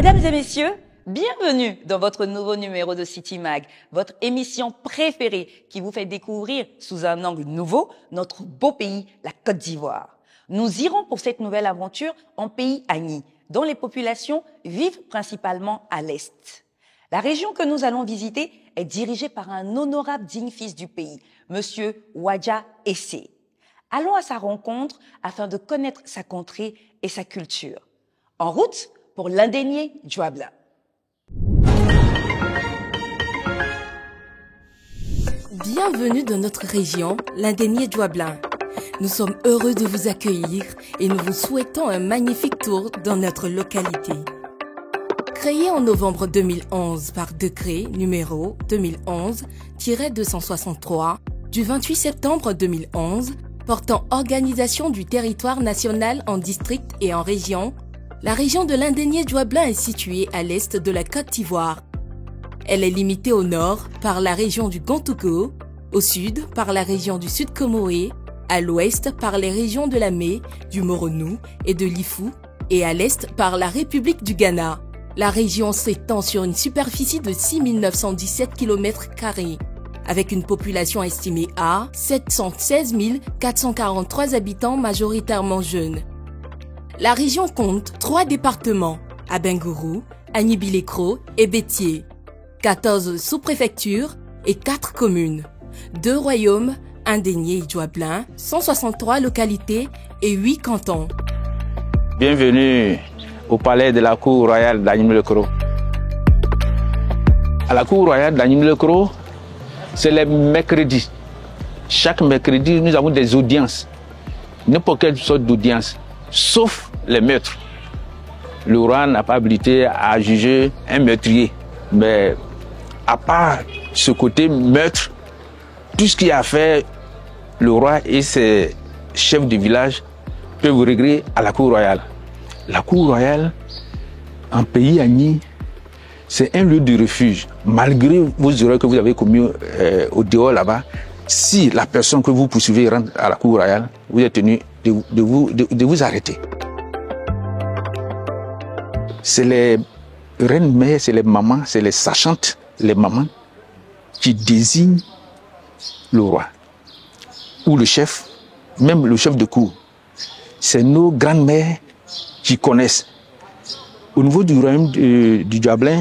Mesdames et messieurs, bienvenue dans votre nouveau numéro de City Mag, votre émission préférée qui vous fait découvrir sous un angle nouveau notre beau pays, la Côte d'Ivoire. Nous irons pour cette nouvelle aventure en pays Agni, dont les populations vivent principalement à l'est. La région que nous allons visiter est dirigée par un honorable digne fils du pays, Monsieur Wadja Essé. Allons à sa rencontre afin de connaître sa contrée et sa culture. En route pour l'indénié Djoabla. Bienvenue dans notre région, l'indénié Djoabla. Nous sommes heureux de vous accueillir et nous vous souhaitons un magnifique tour dans notre localité. Créée en novembre 2011 par décret numéro 2011-263 du 28 septembre 2011 portant organisation du territoire national en district et en région, la région de l'indénié Djoabla est située à l'est de la Côte d'Ivoire. Elle est limitée au nord par la région du Gontougo, au sud par la région du Sud Comoé, à l'ouest par les régions de la Mé, du Moronou et de l'Ifou, et à l'est par la République du Ghana. La région s'étend sur une superficie de 6 917 km², avec une population estimée à 716 443 habitants majoritairement jeunes. La région compte 3 départements, Abengourou, Agni-Bilekro et Bétié, 14 sous-préfectures et 4 communes, 2 royaumes, Indénié et Djoabla, 163 localités et 8 cantons. Bienvenue au palais de la cour royale d'Agni-Bilekro. À la cour royale d'Agni-Bilekro, c'est les mercredis. Chaque mercredi, nous avons des audiences. N'importe quelle sorte d'audience, sauf les meurtres. Le roi n'a pas habilité à juger un meurtrier. Mais à part ce côté meurtre, tout ce qui a fait le roi et ses chefs de village peuvent régler à la cour royale. La cour royale, en pays Agni, c'est un lieu de refuge. Malgré vos erreurs que vous avez commises au dehors là-bas, si la personne que vous poursuivez rentre à la cour royale, vous êtes tenu de vous arrêter. C'est les reines-mères, c'est les mamans, c'est les sachantes, les mamans, qui désignent le roi ou le chef, même le chef de cour. C'est nos grandes-mères qui connaissent. Au niveau du royaume du Djoabla,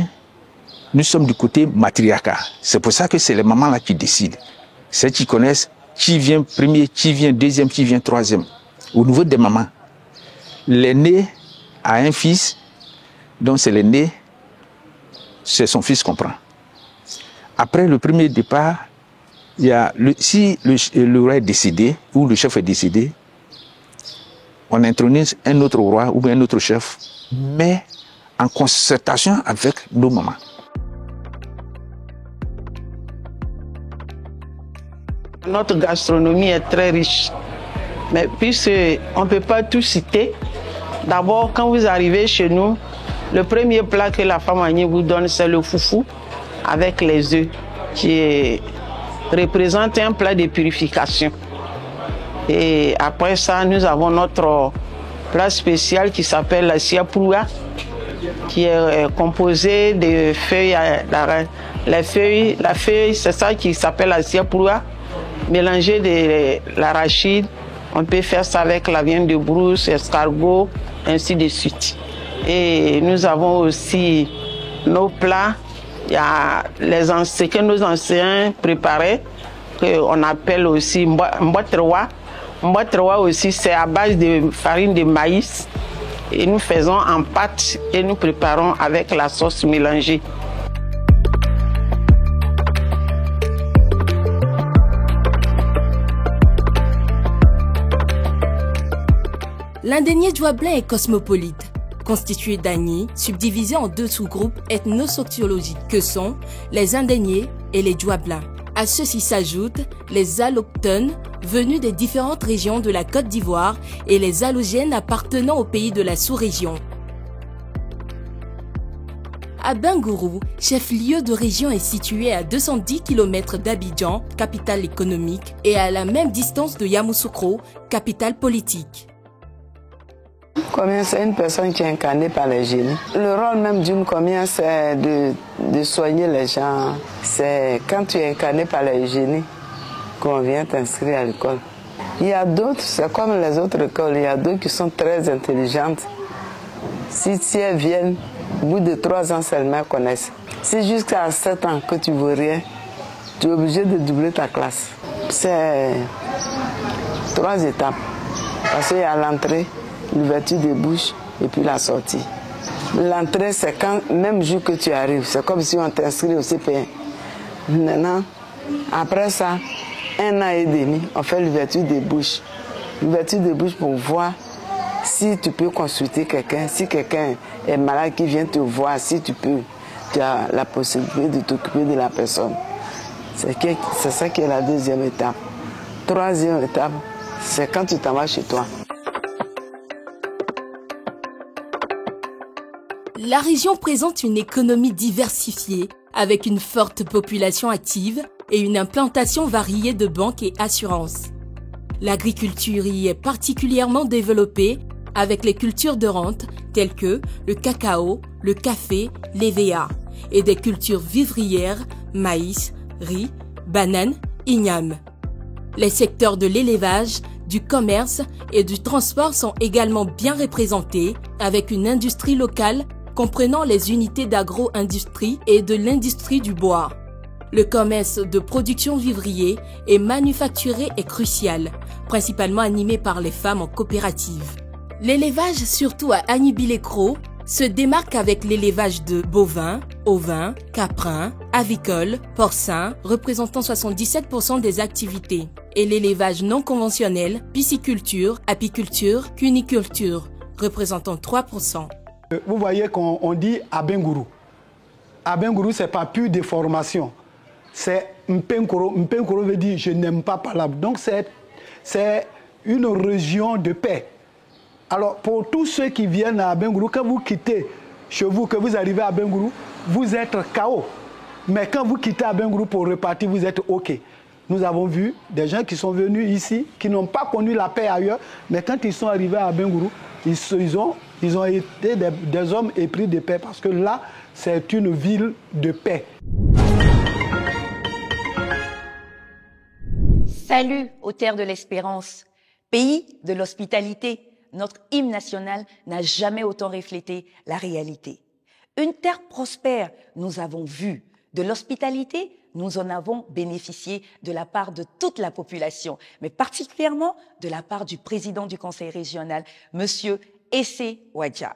nous sommes du côté matriarcat. C'est pour ça que c'est les mamans là qui décident. C'est elles qui connaissent qui vient premier, qui vient deuxième, qui vient troisième. Au niveau des mamans, l'aîné a un fils, donc c'est l'aîné, c'est son fils qu'on prend. Après le premier départ, il y a si le roi est décédé ou le chef est décédé, on intronise un autre roi ou un autre chef, mais en concertation avec nos mamans. Notre gastronomie est très riche, mais puisqu'on ne peut pas tout citer, d'abord quand vous arrivez chez nous, le premier plat que la femme Agni vous donne, c'est le foufou avec les œufs, qui représente un plat de purification. Et après ça, nous avons notre plat spécial qui s'appelle la siaproua, qui est composé de feuilles. La feuille, c'est ça qui s'appelle la siaproua, mélangée de l'arachide. On peut faire ça avec la viande de brousse, escargot, ainsi de suite. Et nous avons aussi nos plats. Il y a ce que nos anciens préparaient, qu'on appelle aussi mbotrewa. Mbotrewa aussi, c'est à base de farine de maïs. Et nous faisons en pâte et nous préparons avec la sauce mélangée. L'indénié Djoabla est cosmopolite, constitué d'Agni, subdivisé en 2 sous-groupes ethno-sociologiques que sont les Indéniés et les Djoabla. À ceux-ci s'ajoutent les alloptones venus des différentes régions de la Côte d'Ivoire et les allogènes appartenant au pays de la sous-région. Abengourou, chef-lieu de région, est situé à 210 km d'Abidjan, capitale économique, et à la même distance de Yamoussoukro, capitale politique. Combien c'est une personne qui est incarnée par les génies. Le rôle même d'une combien c'est de soigner les gens. C'est quand tu es incarné par les génies qu'on vient t'inscrire à l'école. Il y a d'autres, c'est comme les autres écoles, il y a d'autres qui sont très intelligentes. Si elles viennent, au bout de 3 ans seulement, elles connaissent. Si jusqu'à 7 ans que tu ne veux rien, tu es obligé de doubler ta classe. C'est 3 étapes. Parce qu'il y a l'entrée, l'ouverture des bouches et puis la sortie. L'entrée, c'est quand, même jour que tu arrives, c'est comme si on t'inscrit au CP1. Maintenant, après ça, 1 an et demi, on fait l'ouverture des bouches. L'ouverture des bouches pour voir si tu peux consulter quelqu'un, si quelqu'un est malade qui vient te voir, si tu as la possibilité de t'occuper de la personne. C'est ça qui est la 2e étape. 3e étape, c'est quand tu t'en vas chez toi. La région présente une économie diversifiée avec une forte population active et une implantation variée de banques et assurances. L'agriculture y est particulièrement développée avec les cultures de rente telles que le cacao, le café, l'EVA et des cultures vivrières, maïs, riz, bananes, ignames. Les secteurs de l'élevage, du commerce et du transport sont également bien représentés avec une industrie locale comprenant les unités d'agro-industrie et de l'industrie du bois. Le commerce de production vivrier et manufacturier est crucial, principalement animé par les femmes en coopérative. L'élevage, surtout à Agny-Billecro, se démarque avec l'élevage de bovins, ovins, caprins, avicoles, porcins, représentant 77% des activités, et l'élevage non conventionnel, pisciculture, apiculture, cuniculture, représentant 3%. Vous voyez qu'on dit Abengourou. Abengourou, ce n'est pas pure déformation. C'est Mpenkoro. Mpenkoro veut dire je n'aime pas Palab. Donc c'est une région de paix. Alors pour tous ceux qui viennent à Abengourou, quand vous quittez chez vous, que vous arrivez à Abengourou, vous êtes KO. Mais quand vous quittez Abengourou pour repartir, vous êtes OK. Nous avons vu des gens qui sont venus ici, qui n'ont pas connu la paix ailleurs, mais quand ils sont arrivés à Abengourou, ils ont été des hommes épris de paix, parce que là, c'est une ville de paix. Salut aux terres de l'espérance, pays de l'hospitalité. Notre hymne national n'a jamais autant reflété la réalité. Une terre prospère, nous avons vu. De l'hospitalité, nous en avons bénéficié de la part de toute la population, mais particulièrement de la part du président du conseil régional, Monsieur Essé Wadja.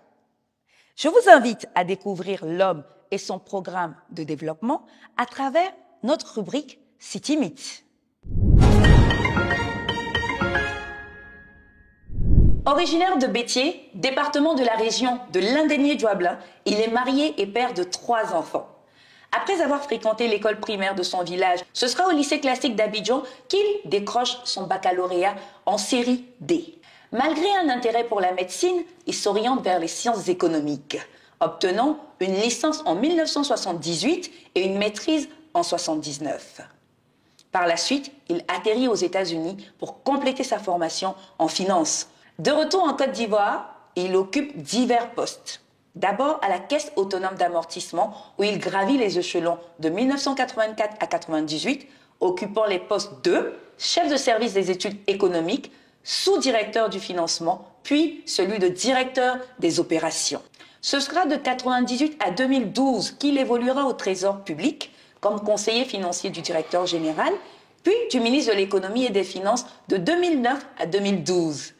Je vous invite à découvrir l'homme et son programme de développement à travers notre rubrique City Meet. Originaire de Béthier, département de la région de l'Indénié-Douablin, il est marié et père de 3 enfants. Après avoir fréquenté l'école primaire de son village, ce sera au lycée classique d'Abidjan qu'il décroche son baccalauréat en série D. Malgré un intérêt pour la médecine, il s'oriente vers les sciences économiques, obtenant une licence en 1978 et une maîtrise en 1979. Par la suite, il atterrit aux États-Unis pour compléter sa formation en finance. De retour en Côte d'Ivoire, il occupe divers postes. D'abord à la Caisse autonome d'amortissement, où il gravit les échelons de 1984 à 1998, occupant les postes de chef de service des études économiques, sous-directeur du financement, puis celui de directeur des opérations. Ce sera de 1998 à 2012 qu'il évoluera au Trésor public comme conseiller financier du directeur général, puis du ministre de l'économie et des finances de 2009 à 2012.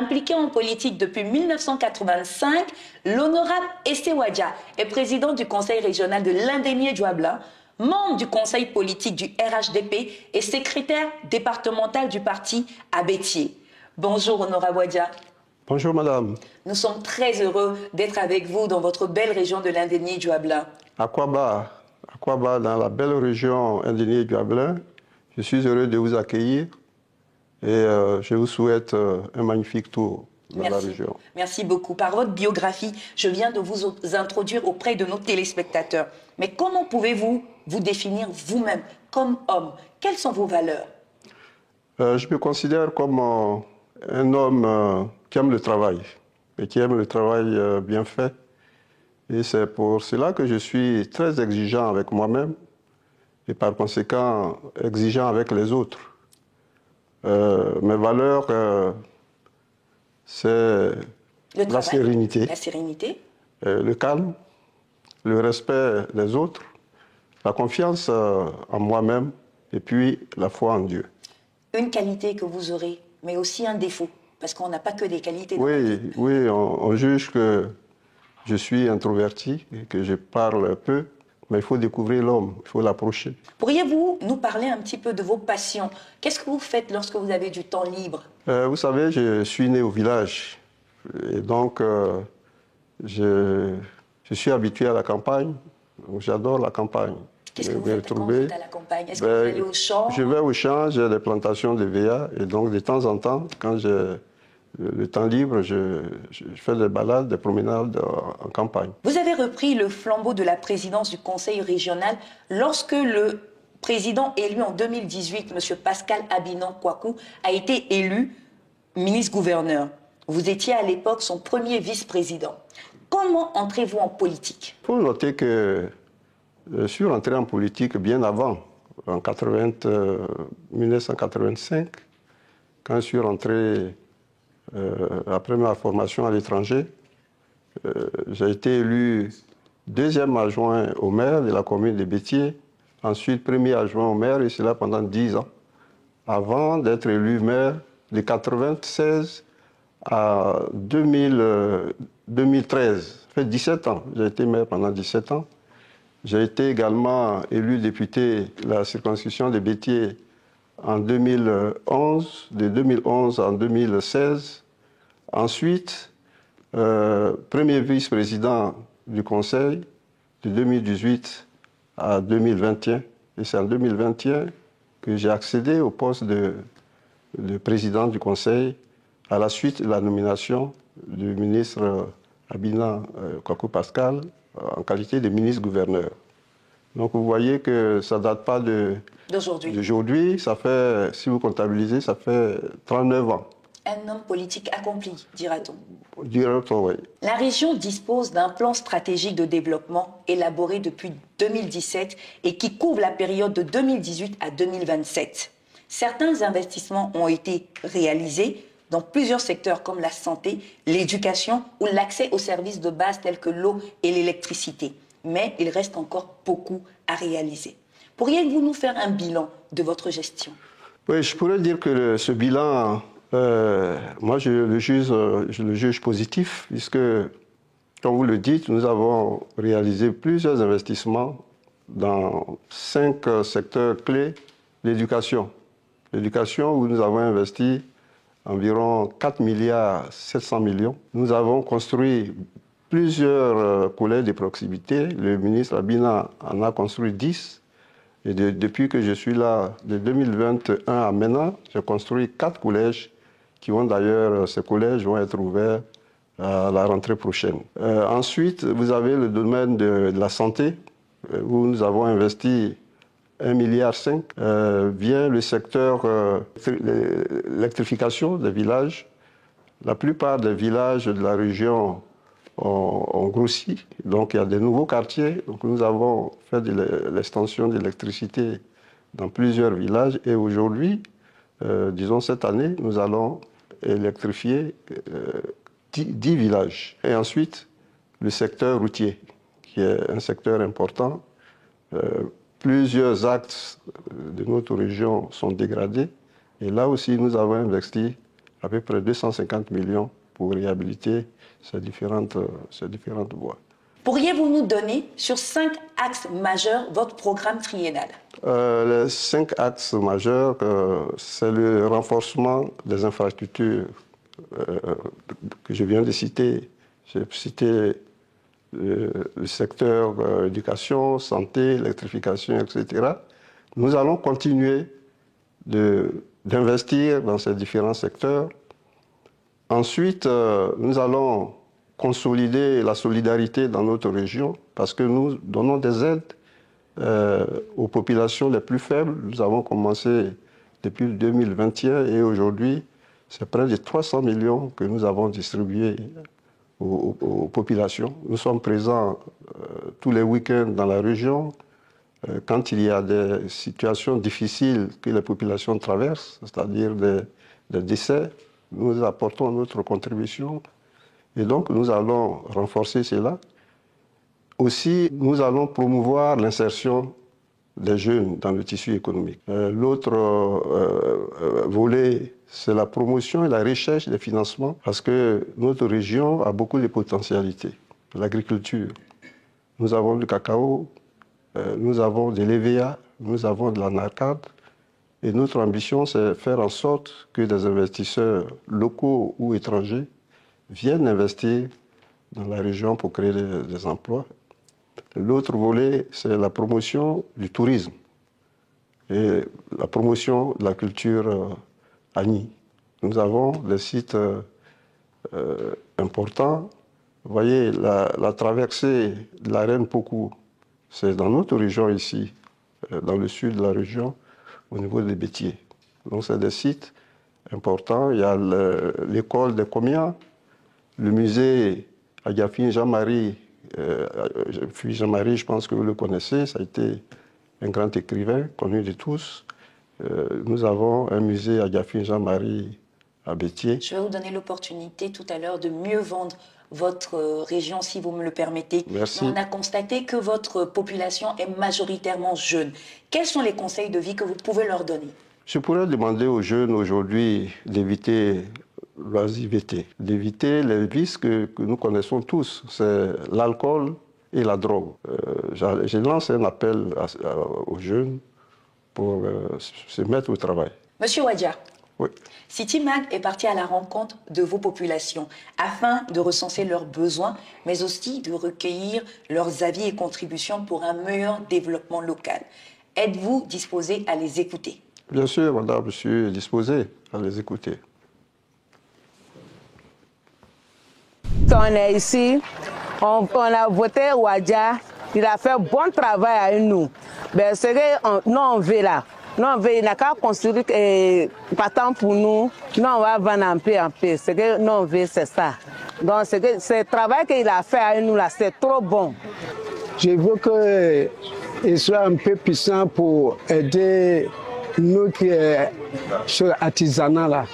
Impliqué en politique depuis 1985, l'honorable Essé Wadja est président du conseil régional de l'Indénié-Douablin, membre du conseil politique du RHDP et secrétaire départemental du parti à Béthier. Bonjour honorable Wadja. Bonjour madame. Nous sommes très heureux d'être avec vous dans votre belle région de l'Indénié-Douablin. Akouaba, dans la belle région Indénié-Douablin, je suis heureux de vous accueillir. Et je vous souhaite un magnifique tour dans la région. Merci beaucoup. Par votre biographie, je viens de vous introduire auprès de nos téléspectateurs. Mais comment pouvez-vous vous définir vous-même comme homme? Quelles sont vos valeurs? Je me considère comme un homme qui aime le travail. et qui aiment le travail bien fait. Et c'est pour cela que je suis très exigeant avec moi-même et par conséquent exigeant avec les autres. Mes valeurs, c'est la sérénité, le calme, le respect des autres, la confiance en moi-même et puis la foi en Dieu. Une qualité que vous aurez, mais aussi un défaut, parce qu'on n'a pas que des qualités. Oui, on juge que je suis introverti et que je parle peu, mais il faut découvrir l'homme, il faut l'approcher. Pourriez-vous nous parler un petit peu de vos passions? Qu'est-ce que vous faites lorsque vous avez du temps libre? Vous savez, je suis né au village et donc je suis habitué à la campagne, j'adore la campagne. Qu'est-ce que vous faites quand vous êtes à la campagne? Est-ce que vous allez au champ? Je vais au champ, j'ai des plantations de VA et donc de temps en temps, quand j'ai le temps libre, je fais des balades, des promenades en campagne. Vous avez repris le flambeau de la présidence du Conseil régional lorsque le président élu en 2018, M. Pascal Abinan-Kwaku, a été élu ministre-gouverneur. Vous étiez à l'époque son premier vice-président. Comment entrez-vous en politique? Il faut noter que je suis rentré en politique bien avant, en 1985, quand je suis rentré après ma formation à l'étranger. J'ai été élu deuxième adjoint au maire de la commune de Bétier, ensuite premier adjoint au maire, et cela pendant 10 ans, avant d'être élu maire de 1996 à 2013. Ça fait 17 ans, j'ai été maire pendant 17 ans. J'ai été également élu député de la circonscription de Bétier en 2011, de 2011 en 2016. Ensuite, premier vice-président du Conseil de 2018 à 2021. Et c'est en 2021 que j'ai accédé au poste de président du Conseil à la suite de la nomination du ministre Abinan-Kwaku Pascal en qualité de ministre-gouverneur. Donc vous voyez que ça ne date pas d'aujourd'hui. Ça fait, si vous comptabilisez, ça fait 39 ans. Un homme politique accompli, dira-t-on. Dira-t-on, oui. La région dispose d'un plan stratégique de développement élaboré depuis 2017 et qui couvre la période de 2018 à 2027. Certains investissements ont été réalisés dans plusieurs secteurs comme la santé, l'éducation ou l'accès aux services de base tels que l'eau et l'électricité. Mais il reste encore beaucoup à réaliser. Pourriez-vous nous faire un bilan de votre gestion? Oui, je pourrais dire que ce bilan, moi je le juge positif, puisque, comme vous le dites, nous avons réalisé plusieurs investissements dans 5 secteurs clés. L'éducation. L'éducation où nous avons investi environ 4 milliards 700 millions. Nous avons construit plusieurs collèges de proximité. Le ministre Abinan en a construit 10. Et depuis que je suis là, de 2021 à maintenant, j'ai construit 4 collèges qui vont d'ailleurs, ces collèges vont être ouverts à la rentrée prochaine. Ensuite, vous avez le domaine de la santé, où nous avons investi 1,5 milliard. Vient le secteur l'électrification des villages. La plupart des villages de la région ont grossi, donc il y a des nouveaux quartiers. Donc nous avons fait de l'extension d'électricité dans plusieurs villages et aujourd'hui, disons cette année, nous allons électrifier 10 villages. Et ensuite, le secteur routier, qui est un secteur important. Plusieurs axes de notre région sont dégradés et là aussi, nous avons investi à peu près 250 millions pour réhabiliter ces différentes voies. Pourriez-vous nous donner sur 5 axes majeurs votre programme triennal? Les 5 axes majeurs, c'est le renforcement des infrastructures que je viens de citer. J'ai cité le secteur éducation, santé, électrification, etc. Nous allons continuer d'investir dans ces différents secteurs. Ensuite, nous allons consolider la solidarité dans notre région parce que nous donnons des aides aux populations les plus faibles. Nous avons commencé depuis 2021 et aujourd'hui, c'est près de 300 millions que nous avons distribués aux populations. Nous sommes présents tous les week-ends dans la région. Quand il y a des situations difficiles que les populations traversent, c'est-à-dire des décès, nous apportons notre contribution. Et donc, nous allons renforcer cela. Aussi, nous allons promouvoir l'insertion des jeunes dans le tissu économique. L'autre volet, c'est la promotion et la recherche des financements, parce que notre région a beaucoup de potentialités. L'agriculture, nous avons du cacao, nous avons de l'EVA, nous avons de la NACAD, et notre ambition, c'est de faire en sorte que des investisseurs locaux ou étrangers viennent investir dans la région pour créer des emplois. L'autre volet, c'est la promotion du tourisme et la promotion de la culture Agni. Nous avons des sites importants. Vous voyez, la traversée de la Reine Pokou, c'est dans notre région ici, dans le sud de la région, au niveau des Bétiers. Donc, c'est des sites importants. Il y a l'école de Comia, le musée Agafine Jean-Marie. Jean-Marie, je pense que vous le connaissez, ça a été un grand écrivain connu de tous. Nous avons un musée Agafine Jean-Marie à Bétiers. Je vais vous donner l'opportunité tout à l'heure de mieux vendre votre région, si vous me le permettez. Merci. On a constaté que votre population est majoritairement jeune. Quels sont les conseils de vie que vous pouvez leur donner? Je pourrais demander aux jeunes aujourd'hui d'éviter l'oisiveté, d'éviter les vices que nous connaissons tous. C'est l'alcool et la drogue. Je lance un appel aux jeunes pour se mettre au travail. Monsieur Wadja, oui. CITIMAG est parti à la rencontre de vos populations afin de recenser leurs besoins, mais aussi de recueillir leurs avis et contributions pour un meilleur développement local. Êtes-vous disposé à les écouter? Bien sûr, madame, je suis disposé à les écouter. On est ici, on a voté Wadja, il a fait un bon travail avec nous. Mais ce que nous on veut là, nous on veut, il n'a qu'à construire partant pour nous, nous on va vendre en paix. Ce que nous on veut, c'est ça. Donc ce travail qu'il a fait avec nous là, c'est trop bon. Je veux qu'il soit un peu puissant pour aider notre artisanat là.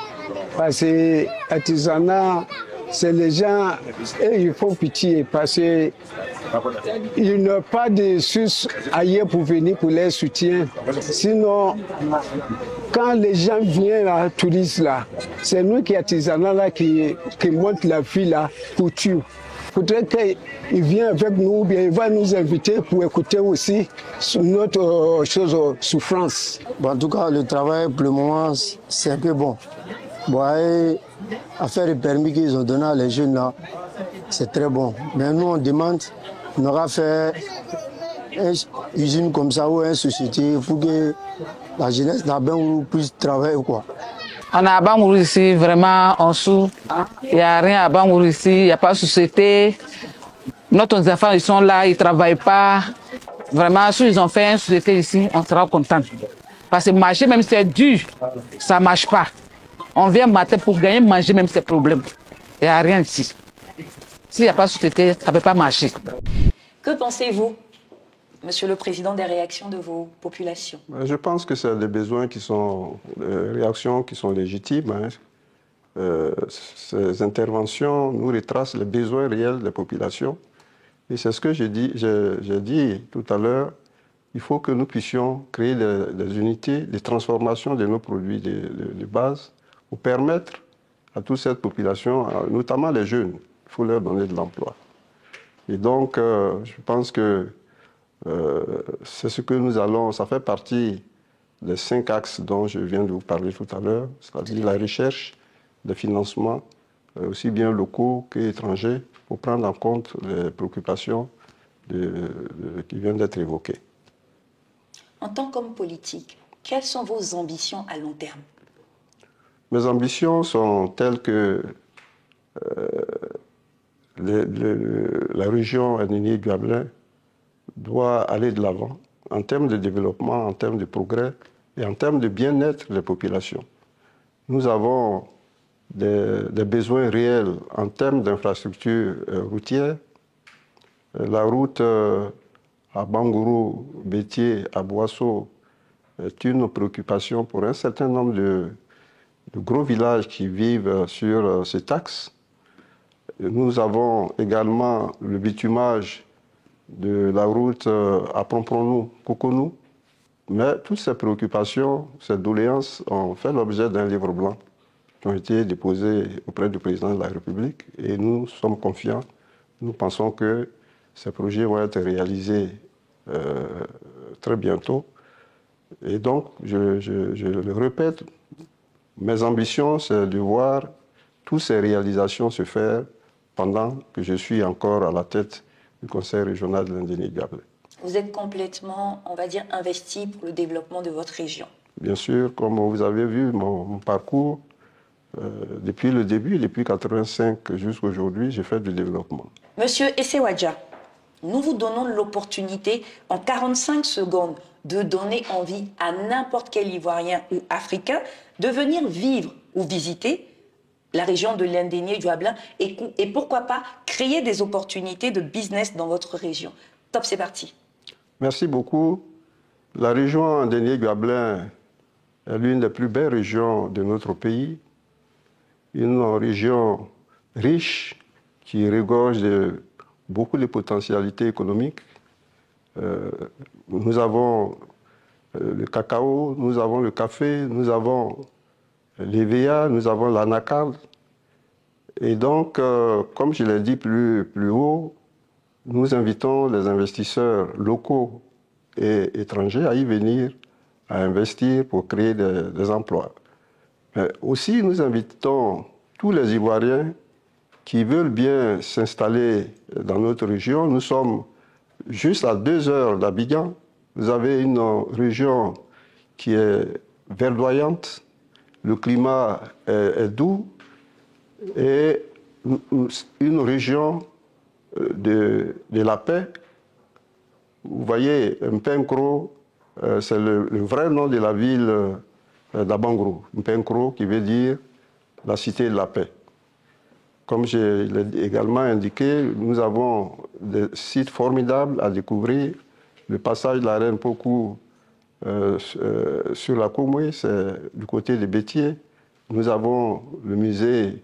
Parce que l'artisanat, c'est les gens, et il faut pitié parce qu'ils n'ont pas de sources ailleurs pour venir pour les soutiens. Sinon, quand les gens viennent à la tourisme là, c'est nous qui artisanat là qui montent la vie là pour tout. Peut-être qu'il vient avec nous, ou bien il va nous inviter pour écouter aussi notre souffrance. Bon, en tout cas, le travail pour le moment, c'est un peu bon. Bon, à faire les permis qu'ils ont donné à les jeunes là, c'est très bon. Mais nous, on demande, on aura fait une usine comme ça ou une société pour que la jeunesse d'Abengourou puisse travailler quoi. On a à Bangourou ici, vraiment, on souffre. Il n'y a rien à Bangourou ici, il n'y a pas de société. Nos enfants, ils sont là, ils ne travaillent pas. Vraiment, si ils ont fait une société ici, on sera content. Parce que marcher, même si c'est dur, ça ne marche pas. On vient matin pour gagner, manger, même c'est problème. Il n'y a rien ici. S'il n'y a pas de société, ça ne peut pas marcher. Que pensez-vous, Monsieur le Président, des réactions de vos populations? Je pense que c'est des besoins qui sont, des réactions qui sont légitimes. Hein. Ces interventions nous retracent les besoins réels des populations. Et c'est ce que j'ai dit tout à l'heure. Il faut que nous puissions créer des unités de transformation de nos produits de base pour permettre à toute cette population, notamment les jeunes, il faut leur donner de l'emploi. Et donc, je pense que c'est ce que nous allons, ça fait partie des 5 axes dont je viens de vous parler tout à l'heure, c'est-à-dire la recherche de financement, aussi bien locaux qu'étrangers, pour prendre en compte les préoccupations qui viennent d'être évoquées. En tant qu'homme politique, quelles sont vos ambitions à long terme? Mes ambitions sont telles que la région Anini-Duablin doit aller de l'avant en termes de développement, en termes de progrès et en termes de bien-être des populations. Nous avons des besoins réels en termes d'infrastructures routières. La route à Bangourou, Bétier, à Boisseau est une préoccupation pour un certain nombre de gros villages qui vivent sur cet axe. Nous avons également le bitumage de la route à Prompronou-Coconou. Mais toutes ces préoccupations, ces doléances ont fait l'objet d'un livre blanc qui ont été déposés auprès du président de la République. Et nous sommes confiants, nous pensons que ces projets vont être réalisés très bientôt. Et donc, je le répète, mes ambitions, c'est de voir toutes ces réalisations se faire pendant que je suis encore à la tête du Conseil régional de l'Indénié-Gablin. Vous êtes complètement, on va dire, investi pour le développement de votre région. Bien sûr, comme vous avez vu mon parcours, depuis le début, depuis 1985 jusqu'à aujourd'hui, j'ai fait du développement. Monsieur Essewadja, nous vous donnons l'opportunité en 45 secondes de donner envie à n'importe quel Ivoirien ou Africain de venir vivre ou visiter la région de l'Indénié-Douablin et pourquoi pas créer des opportunités de business dans votre région. Top, c'est parti. Merci beaucoup. La région Indénié-Douablin est l'une des plus belles régions de notre pays. Une région riche qui regorge de beaucoup de potentialités économiques. Nous avons le cacao, nous avons le café, nous avons l'EVA, nous avons l'anacarde. Et donc, comme je l'ai dit plus haut, nous invitons les investisseurs locaux et étrangers à y venir, à investir pour créer des emplois. Mais aussi, nous invitons tous les Ivoiriens qui veulent bien s'installer dans notre région. Nous sommes juste à 2 heures d'Abidjan. Vous avez une région qui est verdoyante, le climat est doux et une région de la paix. Vous voyez, Mpenkro, c'est le vrai nom de la ville d'Abangourou. Mpenkro qui veut dire la cité de la paix. Comme je l'ai également indiqué, nous avons des sites formidables à découvrir. Le passage de la Reine Pokou sur la Komoué, c'est du côté de Bétier. Nous avons le musée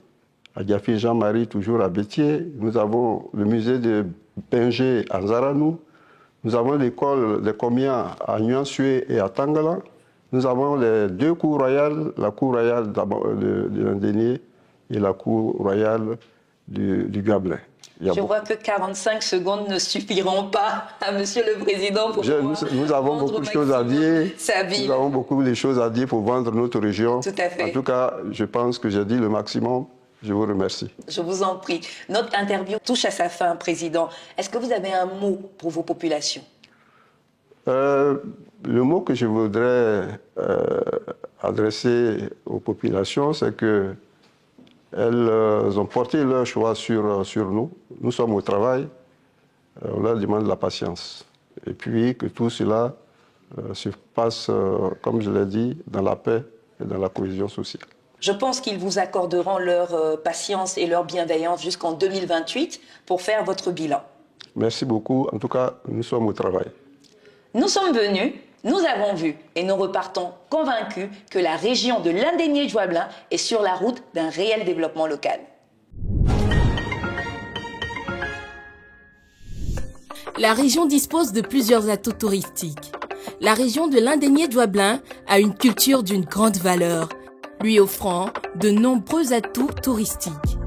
à Diafi Jean-Marie, toujours à Bétier. Nous avons le musée de Bengé à Zaranou. Nous avons l'école des Comiens à Nuansué et à Tangala. Nous avons les 2 cours royales, la cour royale de l'Indénié et la cour royale du Gablin. Je vois que 45 secondes ne suffiront pas à Monsieur le Président pour nous avons beaucoup de choses à dire. Nous avons beaucoup de choses à dire pour vendre notre région. Tout à fait. En tout cas, je pense que j'ai dit le maximum. Je vous remercie. Je vous en prie. Notre interview touche à sa fin, Président. Est-ce que vous avez un mot pour vos populations? Le mot que je voudrais adresser aux populations, c'est que elles ont porté leur choix sur nous. Nous sommes au travail. On leur demande la patience. Et puis que tout cela se passe, comme je l'ai dit, dans la paix et dans la cohésion sociale. Je pense qu'ils vous accorderont leur patience et leur bienveillance jusqu'en 2028 pour faire votre bilan. Merci beaucoup. En tout cas, nous sommes au travail. Nous sommes venus, nous avons vu et nous repartons convaincus que la région de l'Indénié-Douablin est sur la route d'un réel développement local. La région dispose de plusieurs atouts touristiques. La région de l'Indénié-Douablin a une culture d'une grande valeur, lui offrant de nombreux atouts touristiques.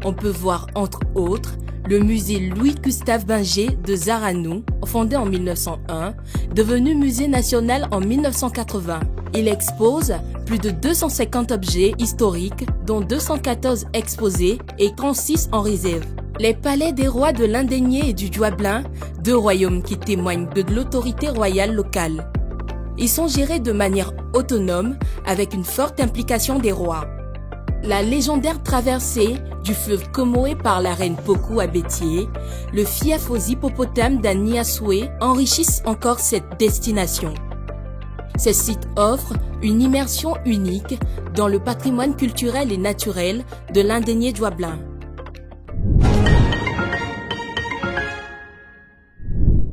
On peut voir entre autres le musée Louis-Gustave Bingé de Zaranou, fondé en 1901, devenu musée national en 1980. Il expose plus de 250 objets historiques, dont 214 exposés et 36 en réserve. Les palais des rois de l'Indénié et du Douablin, 2 royaumes qui témoignent de l'autorité royale locale. Ils sont gérés de manière autonome, avec une forte implication des rois. La légendaire traversée du fleuve Comoé par la reine Pokou à Bétier, le fief aux hippopotames d'Aniasoué enrichissent encore cette destination. Ces sites offrent une immersion unique dans le patrimoine culturel et naturel de l'Indénié Diois-Blanc.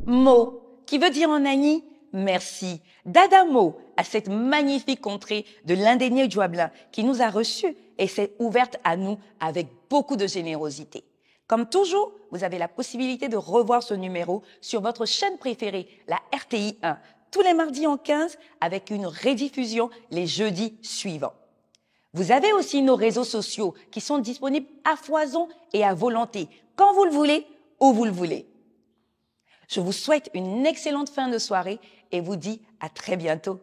Mo, qui veut dire en Agni merci. Dadamo, à cette magnifique contrée de l'Indénié Diois-Blanc qui nous a reçus et s'est ouverte à nous avec beaucoup de générosité. Comme toujours, vous avez la possibilité de revoir ce numéro sur votre chaîne préférée, la RTI 1, tous les mardis en 15 avec une rediffusion les jeudis suivants. Vous avez aussi nos réseaux sociaux qui sont disponibles à foison et à volonté, quand vous le voulez, où vous le voulez. Je vous souhaite une excellente fin de soirée et vous dis à très bientôt.